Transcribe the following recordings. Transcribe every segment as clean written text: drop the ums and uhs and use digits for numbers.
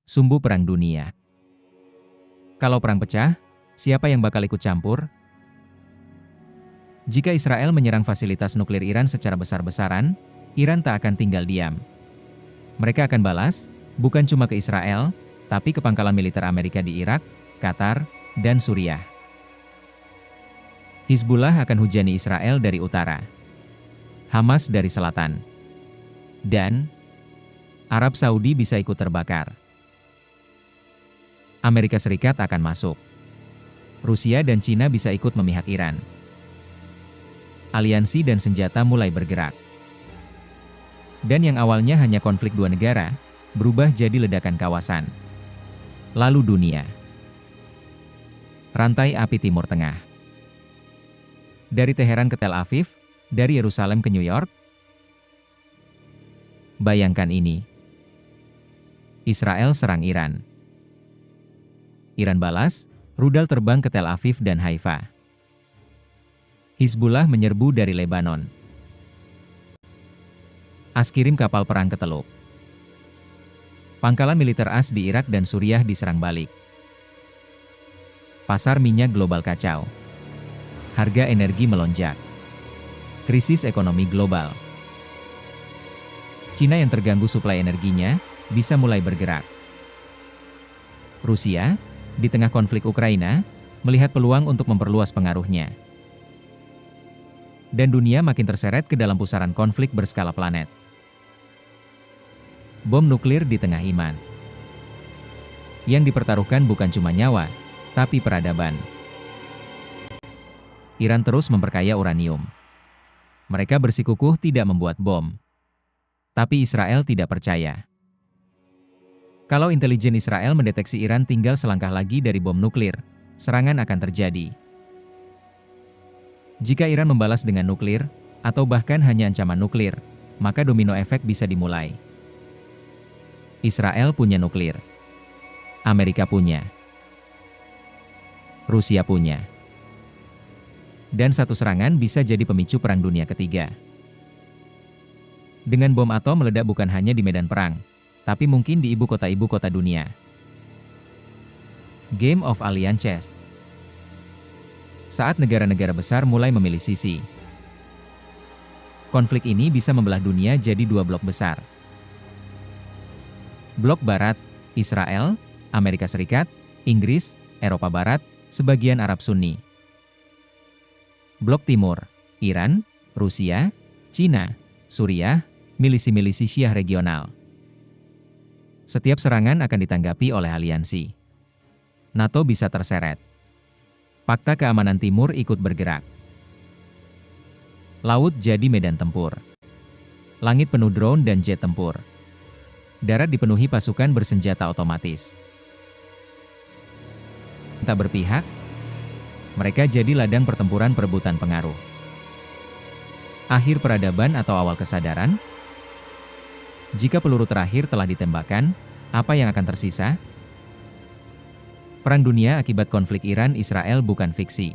Sumbu Perang Dunia. Kalau perang pecah, siapa yang bakal ikut campur? Jika Israel menyerang fasilitas nuklir Iran secara besar-besaran, Iran tak akan tinggal diam. Mereka akan balas, bukan cuma ke Israel, tapi ke pangkalan militer Amerika di Irak, Qatar, dan Suriah. Hizbullah akan hujani Israel dari utara, Hamas dari selatan, dan Arab Saudi bisa ikut terbakar. Amerika Serikat akan masuk. Rusia dan Cina bisa ikut memihak Iran. Aliansi dan senjata mulai bergerak. Dan yang awalnya hanya konflik dua negara, berubah jadi ledakan kawasan. Lalu dunia. Rantai api Timur Tengah. Dari Teheran ke Tel Aviv, dari Yerusalem ke New York. Bayangkan ini. Israel serang Iran. Iran balas, rudal terbang ke Tel Aviv dan Haifa. Hizbullah menyerbu dari Lebanon. AS kirim kapal perang ke Teluk. Pangkalan militer AS di Irak dan Suriah diserang balik. Pasar minyak global kacau. Harga energi melonjak. Krisis ekonomi global. Cina yang terganggu suplai energinya, bisa mulai bergerak. Rusia, di tengah konflik Ukraina, melihat peluang untuk memperluas pengaruhnya. Dan dunia makin terseret ke dalam pusaran konflik berskala planet. Bom nuklir di tengah iman. Yang dipertaruhkan bukan cuma nyawa, tapi peradaban. Iran terus memperkaya uranium. Mereka bersikukuh tidak membuat bom. Tapi Israel tidak percaya. Kalau intelijen Israel mendeteksi Iran tinggal selangkah lagi dari bom nuklir, serangan akan terjadi. Jika Iran membalas dengan nuklir, atau bahkan hanya ancaman nuklir, maka domino efek bisa dimulai. Israel punya nuklir. Amerika punya. Rusia punya. Dan satu serangan bisa jadi pemicu Perang Dunia Ketiga. Dengan bom atom meledak bukan hanya di medan perang, tapi mungkin di ibu kota dunia. Game of Alliances. Saat negara-negara besar mulai memilih sisi. Konflik ini bisa membelah dunia jadi dua blok besar. Blok Barat, Israel, Amerika Serikat, Inggris, Eropa Barat, sebagian Arab Sunni. Blok Timur, Iran, Rusia, Cina, Suriah, milisi-milisi Syiah regional. Setiap serangan akan ditanggapi oleh aliansi. NATO bisa terseret. Pakta Keamanan Timur ikut bergerak. Laut jadi medan tempur. Langit penuh drone dan jet tempur. Darat dipenuhi pasukan bersenjata otomatis. Tak berpihak, mereka jadi ladang pertempuran perebutan pengaruh. Akhir peradaban atau awal kesadaran? Jika peluru terakhir telah ditembakkan, apa yang akan tersisa? Perang dunia akibat konflik Iran-Israel bukan fiksi.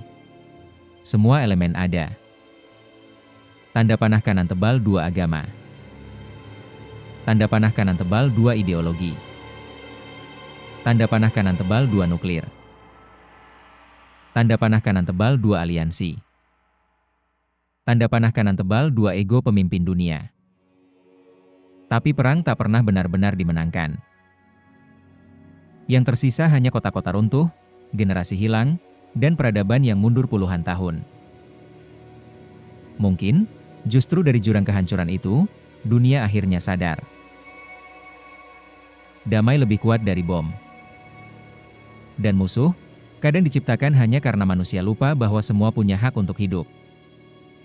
Semua elemen ada. Tanda panah kanan tebal dua agama. Tanda panah kanan tebal dua ideologi. Tanda panah kanan tebal dua nuklir. Tanda panah kanan tebal dua aliansi. Tanda panah kanan tebal dua ego pemimpin dunia. Tapi perang tak pernah benar-benar dimenangkan. Yang tersisa hanya kota-kota runtuh, generasi hilang, dan peradaban yang mundur puluhan tahun. Mungkin, justru dari jurang kehancuran itu, dunia akhirnya sadar. Damai lebih kuat dari bom. Dan musuh, kadang diciptakan hanya karena manusia lupa bahwa semua punya hak untuk hidup.